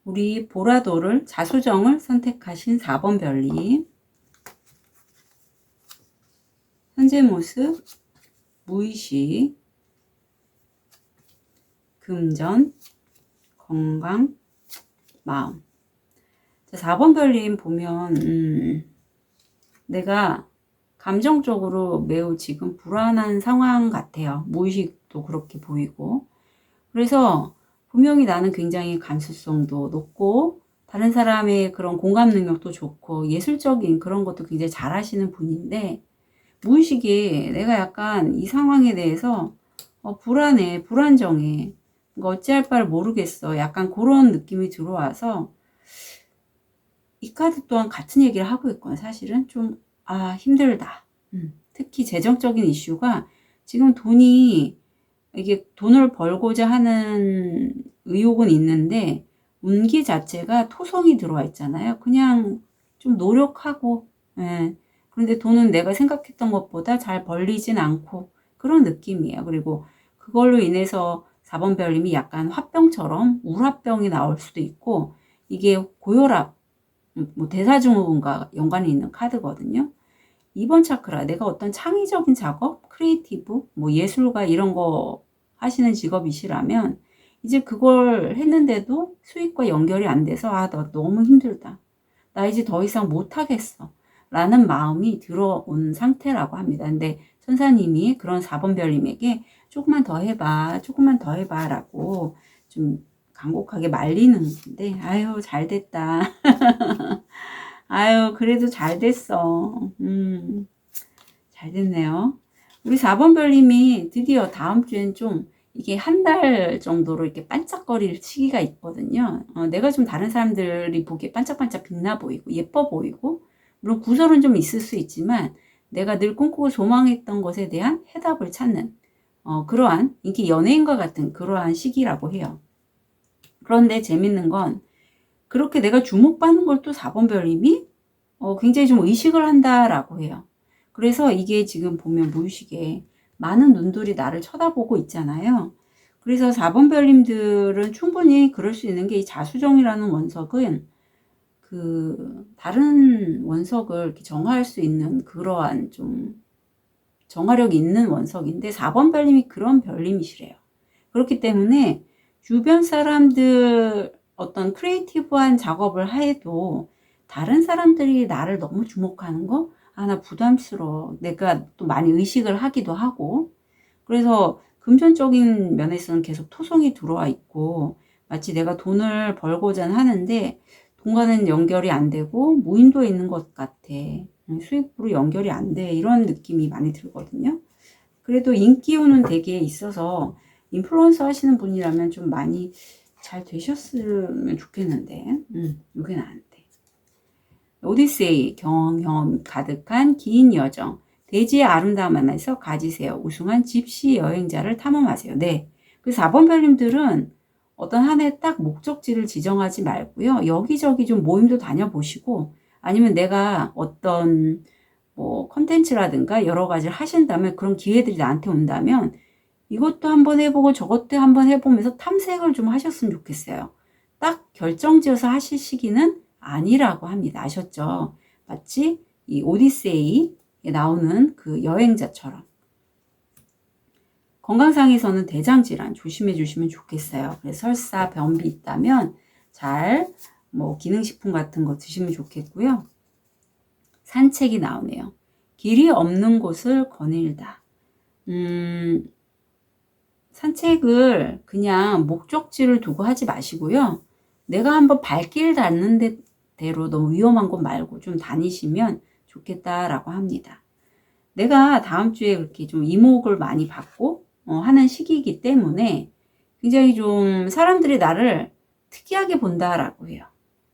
우리 보라도를 자수정을 선택하신 4번 별님. 현재 모습, 무의식, 금전, 건강, 마음. 자, 4번 별님 보면 내가 감정적으로 매우 지금 불안한 상황 같아요. 무의식도 그렇게 보이고. 그래서 분명히 나는 굉장히 감수성도 높고 다른 사람의 그런 공감 능력도 좋고 예술적인 그런 것도 굉장히 잘하시는 분인데 무의식에 내가 약간 이 상황에 대해서 불안해, 불안정해. 어찌할 바를 모르겠어. 약간 그런 느낌이 들어와서 이 카드 또한 같은 얘기를 하고 있거든. 사실은 좀 힘들다. 특히 재정적인 이슈가 지금 이게 돈을 벌고자 하는 의욕은 있는데 운기 자체가 토성이 들어와 있잖아요. 그냥 좀 노력하고 그런데 돈은 내가 생각했던 것보다 잘 벌리진 않고 그런 느낌이에요. 그리고 그걸로 인해서 4번 별님이 약간 화병처럼 우라병이 나올 수도 있고 이게 고혈압, 뭐 대사증후군과 연관이 있는 카드거든요. 2번 차크라, 내가 어떤 창의적인 작업, 크리에이티브, 뭐 예술가 이런 거 하시는 직업이시라면 이제 그걸 했는데도 수익과 연결이 안 돼서 나 너무 힘들다. 나 이제 더 이상 못하겠어. 라는 마음이 들어온 상태라고 합니다. 근데 천사님이 그런 4번 별님에게 조금만 더 해봐, 조금만 더 해봐 라고 좀 간곡하게 말리는 건데 아유 잘 됐다. 아유 그래도 잘 됐어. 잘 됐네요. 우리 4번 별님이 드디어 다음 주엔 좀 이게 한 달 정도로 이렇게 반짝거릴 시기가 있거든요. 내가 좀 다른 사람들이 보기에 반짝반짝 빛나 보이고 예뻐 보이고 물론 구설은 좀 있을 수 있지만 내가 늘 꿈꾸고 소망했던 것에 대한 해답을 찾는 그러한 인기 연예인과 같은 그러한 시기라고 해요. 그런데 재밌는 건 그렇게 내가 주목받는 걸 또 4번 별님이 굉장히 좀 의식을 한다라고 해요. 그래서 이게 지금 보면 무의식에 많은 눈들이 나를 쳐다보고 있잖아요. 그래서 4번 별님들은 충분히 그럴 수 있는 게 이 자수정이라는 원석은 다른 원석을 이렇게 정화할 수 있는 그러한 좀 정화력이 있는 원석인데 4번 별님이 그런 별님이시래요. 그렇기 때문에 주변 사람들 어떤 크리에이티브한 작업을 해도 다른 사람들이 나를 너무 주목하는 거? 나 부담스러워. 내가 또 많이 의식을 하기도 하고. 그래서 금전적인 면에서는 계속 토성이 들어와 있고, 마치 내가 돈을 벌고자 하는데, 돈과는 연결이 안 되고, 무인도에 있는 것 같아. 수입으로 연결이 안 돼. 이런 느낌이 많이 들거든요. 그래도 인기요는 되게 있어서, 인플루언서 하시는 분이라면 좀 많이 잘 되셨으면 좋겠는데, 요게 나은데. 오디세이, 경험 가득한 긴 여정. 대지의 아름다움 안에서 가지세요. 우승한 집시 여행자를 탐험하세요. 네. 그 4번 별님들은 어떤 한 해 딱 목적지를 지정하지 말고요. 여기저기 좀 모임도 다녀보시고, 아니면 내가 어떤 뭐 컨텐츠라든가 여러 가지를 하신다면 그런 기회들이 나한테 온다면 이것도 한번 해보고 저것도 한번 해보면서 탐색을 좀 하셨으면 좋겠어요. 딱 결정지어서 하실 시기는 아니라고 합니다. 아셨죠? 마치 이 오디세이에 나오는 그 여행자처럼. 건강상에서는 대장질환 조심해 주시면 좋겠어요. 그래서 설사, 변비 있다면 잘 뭐 기능식품 같은 거 드시면 좋겠고요. 산책이 나오네요. 길이 없는 곳을 거닐다. 산책을 그냥 목적지를 두고 하지 마시고요. 내가 한번 발길 닿는 대로 너무 위험한 곳 말고 좀 다니시면 좋겠다라고 합니다. 내가 다음 주에 그렇게 좀 이목을 많이 받고 하는 시기이기 때문에 굉장히 좀 사람들이 나를 특이하게 본다라고 해요.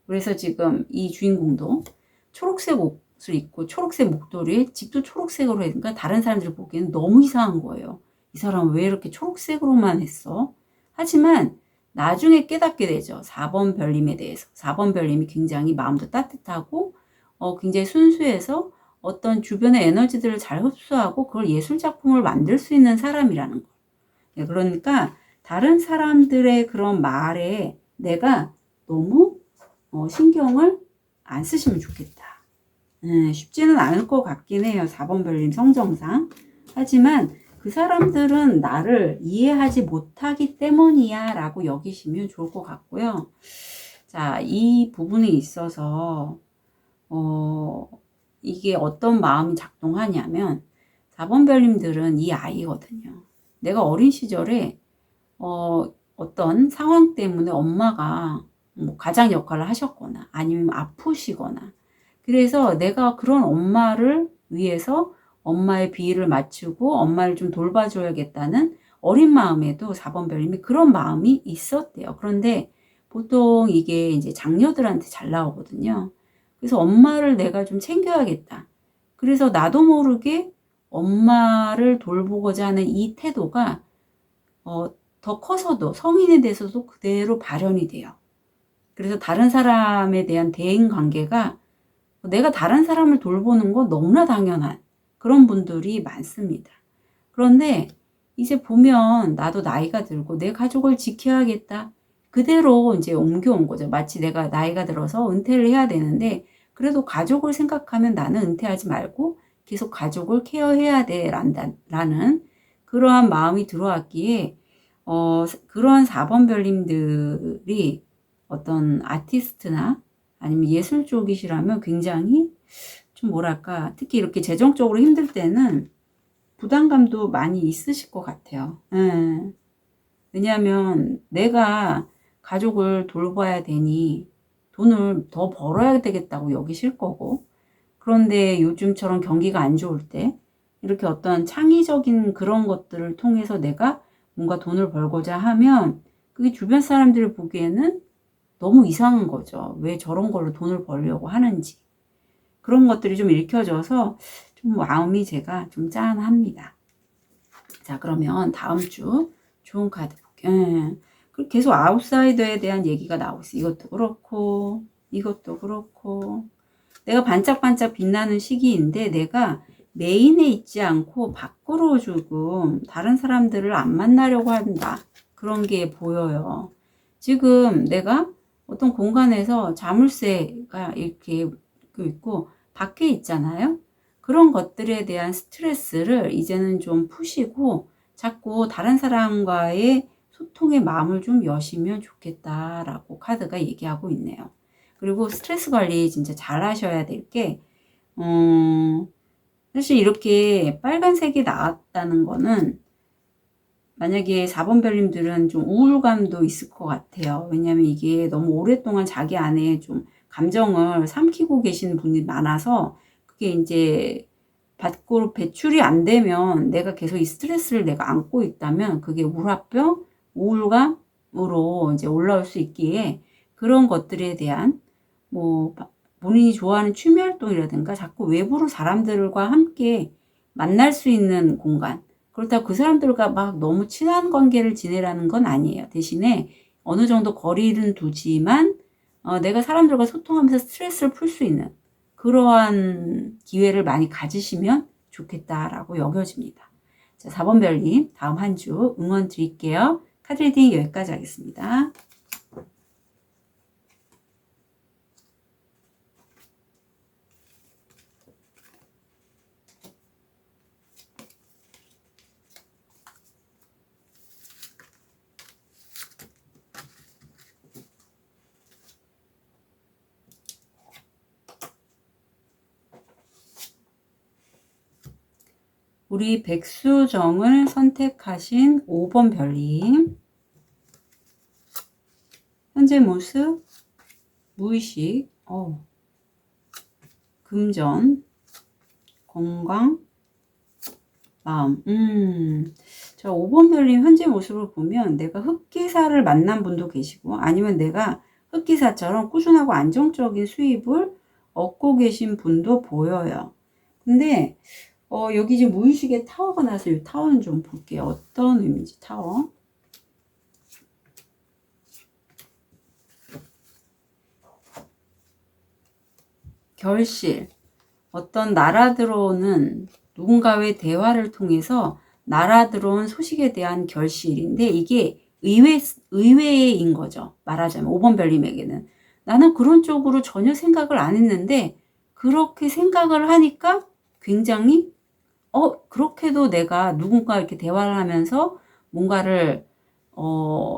그래서 지금 이 주인공도 초록색 옷을 입고 초록색 목도리에 집도 초록색으로 하니까 다른 사람들이 보기에는 너무 이상한 거예요. 이 사람 왜 이렇게 초록색으로만 했어? 하지만 나중에 깨닫게 되죠. 4번 별님에 대해서. 4번 별님이 굉장히 마음도 따뜻하고 굉장히 순수해서 어떤 주변의 에너지들을 잘 흡수하고 그걸 예술작품을 만들 수 있는 사람이라는 거. 네, 그러니까 다른 사람들의 그런 말에 내가 너무 신경을 안 쓰시면 좋겠다. 쉽지는 않을 것 같긴 해요. 4번 별님 성정상. 하지만 그 사람들은 나를 이해하지 못하기 때문이야 라고 여기시면 좋을 것 같고요. 자, 이 부분에 있어서 이게 어떤 마음이 작동하냐면 4번 별님들은 이 아이거든요. 내가 어린 시절에 어떤 상황 때문에 엄마가 뭐 가장 역할을 하셨거나 아니면 아프시거나 그래서 내가 그런 엄마를 위해서 엄마의 비위를 맞추고 엄마를 좀 돌봐줘야겠다는 어린 마음에도 4번 별님이 그런 마음이 있었대요. 그런데 보통 이게 이제 장녀들한테 잘 나오거든요. 그래서 엄마를 내가 좀 챙겨야겠다. 그래서 나도 모르게 엄마를 돌보고자 하는 이 태도가 더 커서도 성인에 대해서도 그대로 발현이 돼요. 그래서 다른 사람에 대한 대인 관계가 내가 다른 사람을 돌보는 건 너무나 당연한 그런 분들이 많습니다. 그런데 이제 보면 나도 나이가 들고 내 가족을 지켜야겠다. 그대로 이제 옮겨온 거죠. 마치 내가 나이가 들어서 은퇴를 해야 되는데 그래도 가족을 생각하면 나는 은퇴하지 말고 계속 가족을 케어해야 돼 라는 그러한 마음이 들어왔기에 그러한 4번 별님들이 어떤 아티스트나 아니면 예술 쪽이시라면 굉장히 좀 뭐랄까 특히 이렇게 재정적으로 힘들 때는 부담감도 많이 있으실 것 같아요. 왜냐하면 내가 가족을 돌봐야 되니 돈을 더 벌어야 되겠다고 여기실 거고 그런데 요즘처럼 경기가 안 좋을 때 이렇게 어떤 창의적인 그런 것들을 통해서 내가 뭔가 돈을 벌고자 하면 그게 주변 사람들이 보기에는 너무 이상한 거죠. 왜 저런 걸로 돈을 벌려고 하는지. 그런 것들이 좀 읽혀져서 좀 마음이 제가 좀 짠합니다. 자, 그러면 다음 주 좋은 카드 볼게요. 계속 아웃사이더에 대한 얘기가 나오고 있어요. 이것도 그렇고, 이것도 그렇고. 내가 반짝반짝 빛나는 시기인데 내가 메인에 있지 않고 밖으로 조금 다른 사람들을 안 만나려고 한다. 그런 게 보여요. 지금 내가 어떤 공간에서 자물쇠가 이렇게 있고 밖에 있잖아요. 그런 것들에 대한 스트레스를 이제는 좀 푸시고 자꾸 다른 사람과의 소통의 마음을 좀 여시면 좋겠다라고 카드가 얘기하고 있네요. 그리고 스트레스 관리 진짜 잘 하셔야 될 게, 사실 이렇게 빨간색이 나왔다는 거는 만약에 4번 별님들은 좀 우울감도 있을 것 같아요. 왜냐하면 이게 너무 오랫동안 자기 안에 좀 감정을 삼키고 계신 분이 많아서 그게 이제 밖으로 배출이 안 되면 내가 계속 이 스트레스를 내가 안고 있다면 그게 우울병, 우울감으로 이제 올라올 수 있기에 그런 것들에 대한 뭐 본인이 좋아하는 취미 활동이라든가 자꾸 외부로 사람들과 함께 만날 수 있는 공간, 그렇다고 그 사람들과 막 너무 친한 관계를 지내라는 건 아니에요. 대신에 어느 정도 거리는 두지만 내가 사람들과 소통하면서 스트레스를 풀 수 있는 그러한 기회를 많이 가지시면 좋겠다라고 여겨집니다. 자, 4번 별님 다음 한 주 응원 드릴게요. 카드 리딩 여기까지 하겠습니다. 우리 백수정을 선택하신 5번 별님, 현재 모습, 무의식, 금전, 건강, 마음. 저 5번 별님 현재 모습을 보면 내가 흑기사를 만난 분도 계시고 아니면 내가 흑기사처럼 꾸준하고 안정적인 수입을 얻고 계신 분도 보여요. 근데 여기 지금 무의식에 타워가 나서 이 타워는 좀 볼게요. 어떤 의미인지 타워. 결실. 어떤 날아 들어오는 누군가의 대화를 통해서 날아 들어온 소식에 대한 결실인데 이게 의외인 거죠. 말하자면 5번 별님에게는. 나는 그런 쪽으로 전혀 생각을 안 했는데 그렇게 생각을 하니까 굉장히 그렇게도 내가 누군가 이렇게 대화를 하면서 뭔가를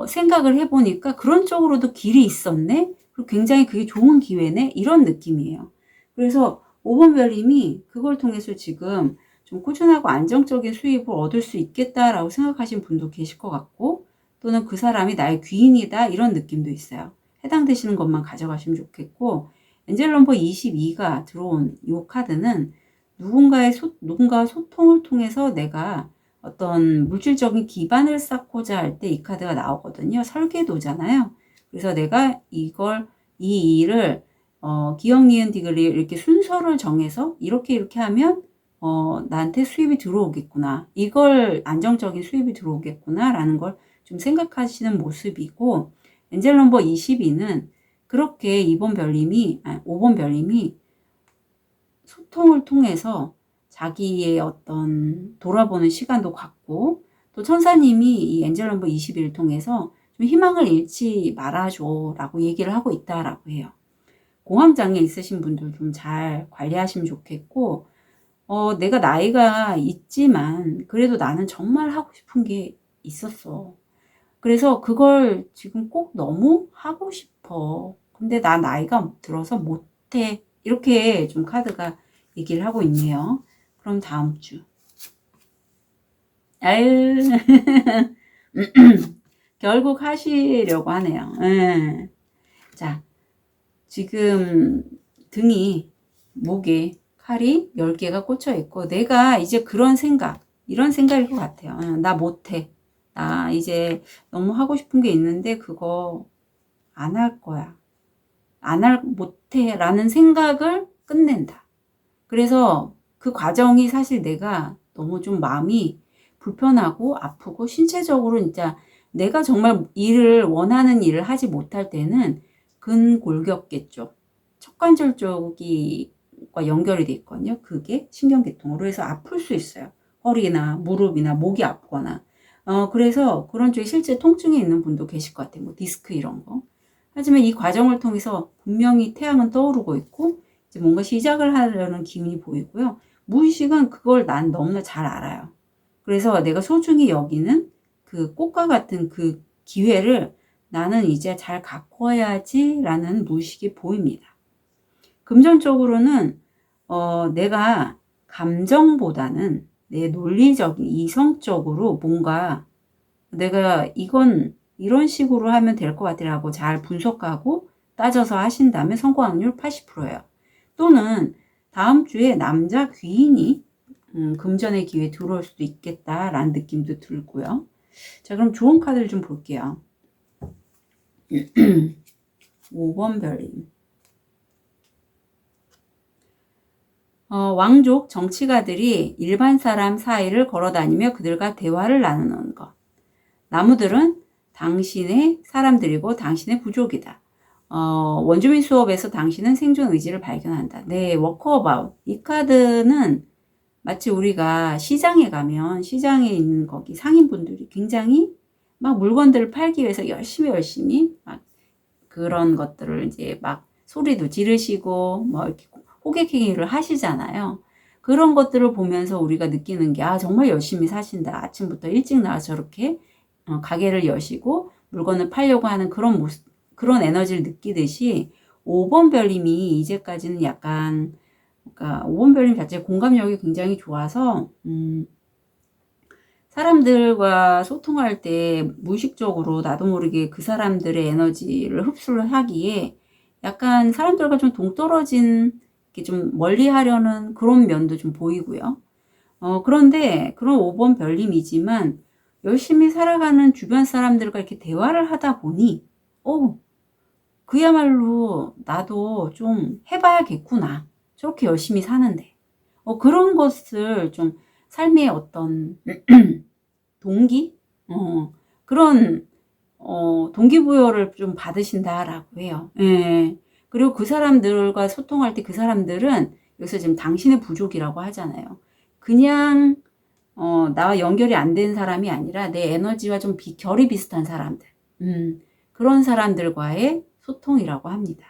생각을 해보니까 그런 쪽으로도 길이 있었네? 그리고 굉장히 그게 좋은 기회네? 이런 느낌이에요. 그래서 5번 별님이 그걸 통해서 지금 좀 꾸준하고 안정적인 수입을 얻을 수 있겠다라고 생각하신 분도 계실 것 같고 또는 그 사람이 나의 귀인이다 이런 느낌도 있어요. 해당되시는 것만 가져가시면 좋겠고 엔젤 넘버 22가 들어온 이 카드는 누군가와 소통을 통해서 내가 어떤 물질적인 기반을 쌓고자 할 때 이 카드가 나오거든요. 설계도잖아요. 그래서 내가 이 일을 기역, 니은, 디귿 이렇게 순서를 정해서 이렇게 하면 나한테 수입이 들어오겠구나. 이걸 안정적인 수입이 들어오겠구나 라는 걸 좀 생각하시는 모습이고 엔젤 넘버 22는 그렇게 5번 별님이 소통을 통해서 자기의 어떤 돌아보는 시간도 갖고 또 천사님이 이 엔젤 넘버 21을 통해서 좀 희망을 잃지 말아줘 라고 얘기를 하고 있다라고 해요. 공황장애 있으신 분들 좀 잘 관리하시면 좋겠고 내가 나이가 있지만 그래도 나는 정말 하고 싶은 게 있었어. 그래서 그걸 지금 꼭 너무 하고 싶어. 근데 나 나이가 들어서 못해. 이렇게 좀 카드가 얘기를 하고 있네요. 그럼 다음 주. 아유, 결국 하시려고 하네요. 자, 지금 목에 칼이 10개가 꽂혀 있고 내가 이제 이런 생각일 것 같아요. 나 못해. 나 이제 너무 하고 싶은 게 있는데 그거 안 할 거야. 못해 라는 생각을 끝낸다. 그래서 그 과정이 사실 내가 너무 좀 마음이 불편하고 아프고 신체적으로 진짜 내가 정말 원하는 일을 하지 못할 때는 근골격계 쪽, 척관절 쪽이 신경계통과 연결이 돼 있거든요. 그게 신경계통으로 해서 아플 수 있어요. 허리나 무릎이나 목이 아프거나. 그래서 그런 쪽에 실제 통증이 있는 분도 계실 것 같아요. 뭐 디스크 이런 거. 하지만 이 과정을 통해서 분명히 태양은 떠오르고 있고 이제 뭔가 시작을 하려는 기운이 보이고요. 무의식은 그걸 난 너무나 잘 알아요. 그래서 내가 소중히 여기는 그 꽃과 같은 그 기회를 나는 이제 잘 가꿔야지 라는 무의식이 보입니다. 금전적으로는 내가 감정보다는 내 논리적인 이성적으로 뭔가 내가 이건 이런 식으로 하면 될 것 같으라고 잘 분석하고 따져서 하신다면 성공 확률 80%예요. 또는 다음 주에 남자 귀인이 금전의 기회에 들어올 수도 있겠다라는 느낌도 들고요. 자, 그럼 좋은 카드를 좀 볼게요. 5번 별님. 왕족 정치가들이 일반 사람 사이를 걸어다니며 그들과 대화를 나누는 것. 나무들은 당신의 사람들이고 당신의 부족이다. 원주민 수업에서 당신은 생존 의지를 발견한다. 네, 워커어바웃. 이 카드는 마치 우리가 시장에 가면 시장에 있는 거기 상인분들이 굉장히 막 물건들을 팔기 위해서 열심히 막 그런 것들을 이제 막 소리도 지르시고 뭐 이렇게 호객 행위를 하시잖아요. 그런 것들을 보면서 우리가 느끼는 게 정말 열심히 사신다. 아침부터 일찍 나와서 저렇게 가게를 여시고 물건을 팔려고 하는 그런 모습, 그런 에너지를 느끼듯이 5번 별님이 이제까지는 약간 그러니까 5번 별님 자체 공감력이 굉장히 좋아서 사람들과 소통할 때 무의식적으로 나도 모르게 그 사람들의 에너지를 흡수를 하기에 약간 사람들과 좀 동떨어진 이렇게 좀 멀리 하려는 그런 면도 좀 보이고요. 그런데 그런 5번 별님이지만 열심히 살아가는 주변 사람들과 이렇게 대화를 하다 보니 그야말로 나도 좀 해봐야겠구나. 저렇게 열심히 사는데. 그런 것을 좀 삶의 어떤 동기? 그런 동기부여를 좀 받으신다라고 해요. 예. 그리고 그 사람들과 소통할 때 그 사람들은 여기서 지금 당신의 부족이라고 하잖아요. 그냥 나와 연결이 안 된 사람이 아니라 내 에너지와 좀 결이 비슷한 사람들. 그런 사람들과의 소통이라고 합니다.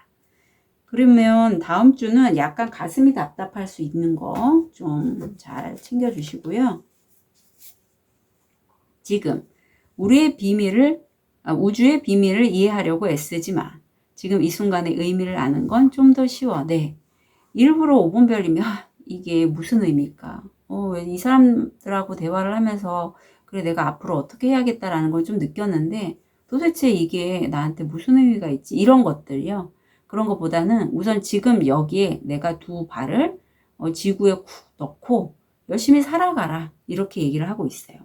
그러면 다음 주는 약간 가슴이 답답할 수 있는 거 좀 잘 챙겨주시고요. 지금 우주의 비밀을 이해하려고 애쓰지 마. 지금 이 순간의 의미를 아는 건 좀 더 쉬워. 네. 일부러 5번 별이면 이게 무슨 의미일까? 왜 이 사람들하고 대화를 하면서 그래 내가 앞으로 어떻게 해야겠다라는 걸 좀 느꼈는데 도대체 이게 나한테 무슨 의미가 있지? 이런 것들이요. 그런 것보다는 우선 지금 여기에 내가 두 발을 지구에 쿡 넣고 열심히 살아가라. 이렇게 얘기를 하고 있어요.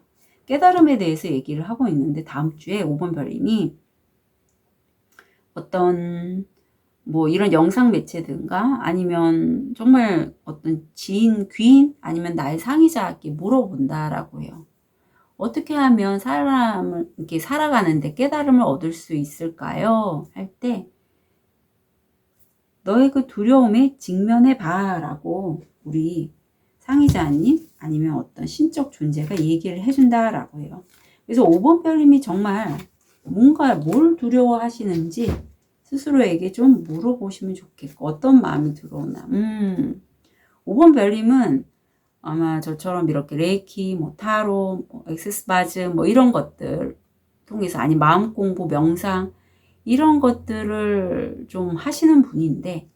깨달음에 대해서 얘기를 하고 있는데 다음 주에 5번 별님이 어떤 뭐 이런 영상 매체든가 아니면 정말 어떤 지인, 귀인 아니면 나의 상의자에게 물어본다라고 해요. 어떻게 하면 사람을 이렇게 살아가는데 깨달음을 얻을 수 있을까요? 할 때 너의 그 두려움에 직면해 봐라고 우리 상의자님 아니면 어떤 신적 존재가 얘기를 해준다라고 해요. 그래서 5번 별님이 정말 뭔가 뭘 두려워하시는지 스스로에게 좀 물어보시면 좋겠고 어떤 마음이 들어오나. 5번 별님은 아마 저처럼 이렇게 레이키, 뭐 타로, 뭐 엑세스바즈 뭐 이런 것들 통해서 아니 마음 공부, 명상 이런 것들을 좀 하시는 분인데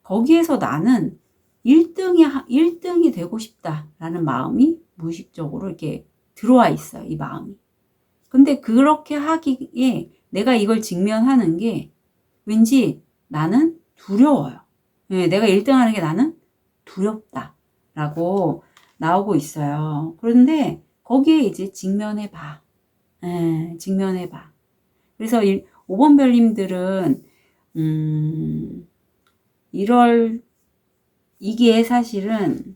거기에서 나는 1등이 되고 싶다라는 마음이 무의식적으로 이렇게 들어와 있어요. 이 마음이. 근데 그렇게 하기에 내가 이걸 직면하는 게 왠지 나는 두려워요. 네, 내가 1등 하는 게 나는 두렵다라고 나오고 있어요. 그런데 거기에 이제 직면해 봐. 네, 직면해 봐. 그래서 5번 별님들은 이게 사실은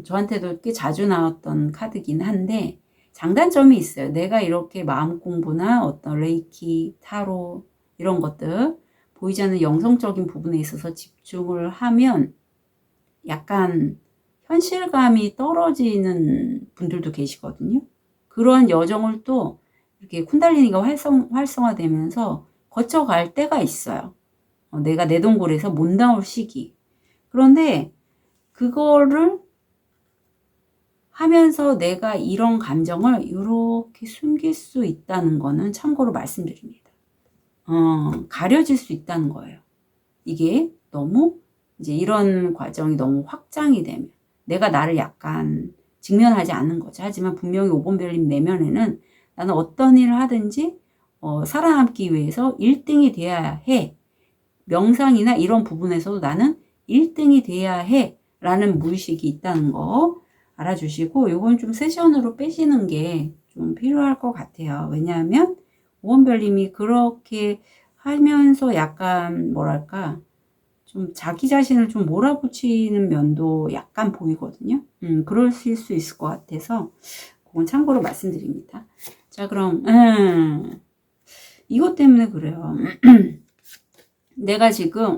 저한테도 꽤 자주 나왔던 카드긴 한데 장단점이 있어요. 내가 이렇게 마음 공부나 어떤 레이키, 타로 이런 것들 보이지 않는 영성적인 부분에 있어서 집중을 하면 약간 현실감이 떨어지는 분들도 계시거든요. 그러한 여정을 또 이렇게 쿤달리니가 활성화되면서 거쳐갈 때가 있어요. 내가 내 동굴에서 못 나올 시기. 그런데 그거를 하면서 내가 이런 감정을 이렇게 숨길 수 있다는 거는 참고로 말씀드립니다. 가려질 수 있다는 거예요. 이게 너무 이제 이런 과정이 너무 확장이 되면 내가 나를 약간 직면하지 않는 거죠. 하지만 분명히 5번 별님 내면에는 나는 어떤 일을 하든지 살아남기 위해서 1등이 돼야 해. 명상이나 이런 부분에서도 나는 1등이 돼야 해. 라는 무의식이 있다는 거 알아주시고 이건 좀 세션으로 빼시는 게 좀 필요할 것 같아요. 왜냐하면 5번 별님이 그렇게 하면서 약간 뭐랄까 좀 자기 자신을 좀 몰아붙이는 면도 약간 보이거든요. 그러실 수 있을 것 같아서 그건 참고로 말씀드립니다. 자, 그럼 이것 때문에 그래요. 내가 지금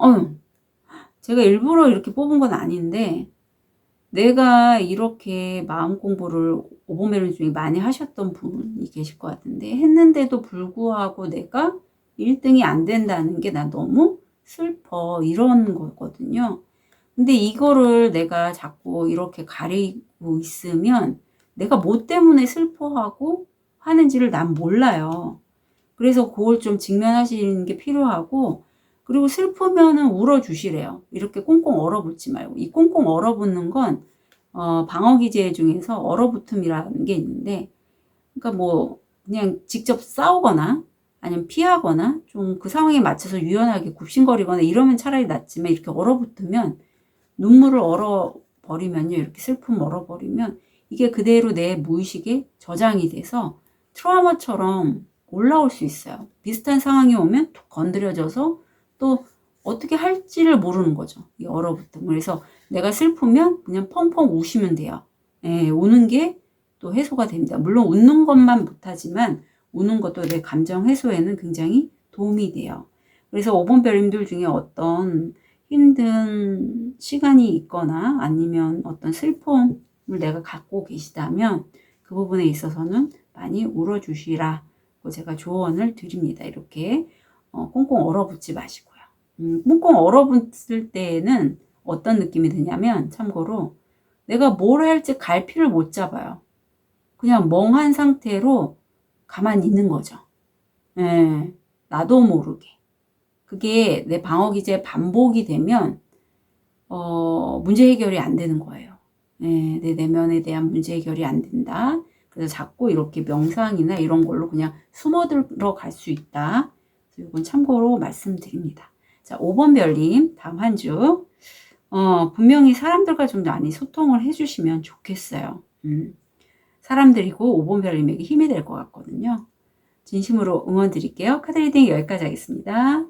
제가 일부러 이렇게 뽑은 건 아닌데 내가 이렇게 마음 공부를 5번 별님 중에 많이 하셨던 분이 계실 것 같은데 했는데도 불구하고 내가 1등이 안 된다는 게 나 너무 슬퍼 이런 거거든요. 근데 이거를 내가 자꾸 이렇게 가리고 있으면 내가 뭐 때문에 슬퍼하고 하는지를 난 몰라요. 그래서 그걸 좀 직면하시는 게 필요하고 그리고 슬프면은 울어주시래요. 이렇게 꽁꽁 얼어붙지 말고. 이 꽁꽁 얼어붙는 건 방어기제 중에서 얼어붙음이라는 게 있는데 그러니까 뭐 그냥 직접 싸우거나 아니면 피하거나 좀 그 상황에 맞춰서 유연하게 굽신거리거나 이러면 차라리 낫지만 이렇게 얼어붙으면 눈물을 얼어버리면요. 이렇게 슬픔 얼어버리면 이게 그대로 내 무의식에 저장이 돼서 트라우마처럼 올라올 수 있어요. 비슷한 상황이 오면 툭 건드려져서 또 어떻게 할지를 모르는 거죠. 이 얼어붙음. 그래서 내가 슬프면 그냥 펑펑 우시면 돼요. 예, 우는 게 또 해소가 됩니다. 물론 웃는 것만 못하지만 우는 것도 내 감정 해소에는 굉장히 도움이 돼요. 그래서 5번 별님들 중에 어떤 힘든 시간이 있거나 아니면 어떤 슬픔을 내가 갖고 계시다면 그 부분에 있어서는 많이 울어주시라고 제가 조언을 드립니다. 이렇게 꽁꽁 얼어붙지 마시고요. 꽁꽁 얼어붙을 때에는 어떤 느낌이 드냐면 참고로 내가 뭘 할지 갈피를 못 잡아요. 그냥 멍한 상태로 가만히 있는 거죠. 예, 나도 모르게. 그게 내 방어기제 반복이 되면 문제 해결이 안 되는 거예요. 예, 내 내면에 대한 문제 해결이 안 된다. 그래서 자꾸 이렇게 명상이나 이런 걸로 그냥 숨어 들어갈 수 있다. 이건 참고로 말씀드립니다. 자, 5번 별님 다음 한 주 분명히 사람들과 좀 많이 소통을 해주시면 좋겠어요. 사람들이고 5번 별님에게 힘이 될 것 같거든요. 진심으로 응원 드릴게요. 카드 리딩 여기까지 하겠습니다.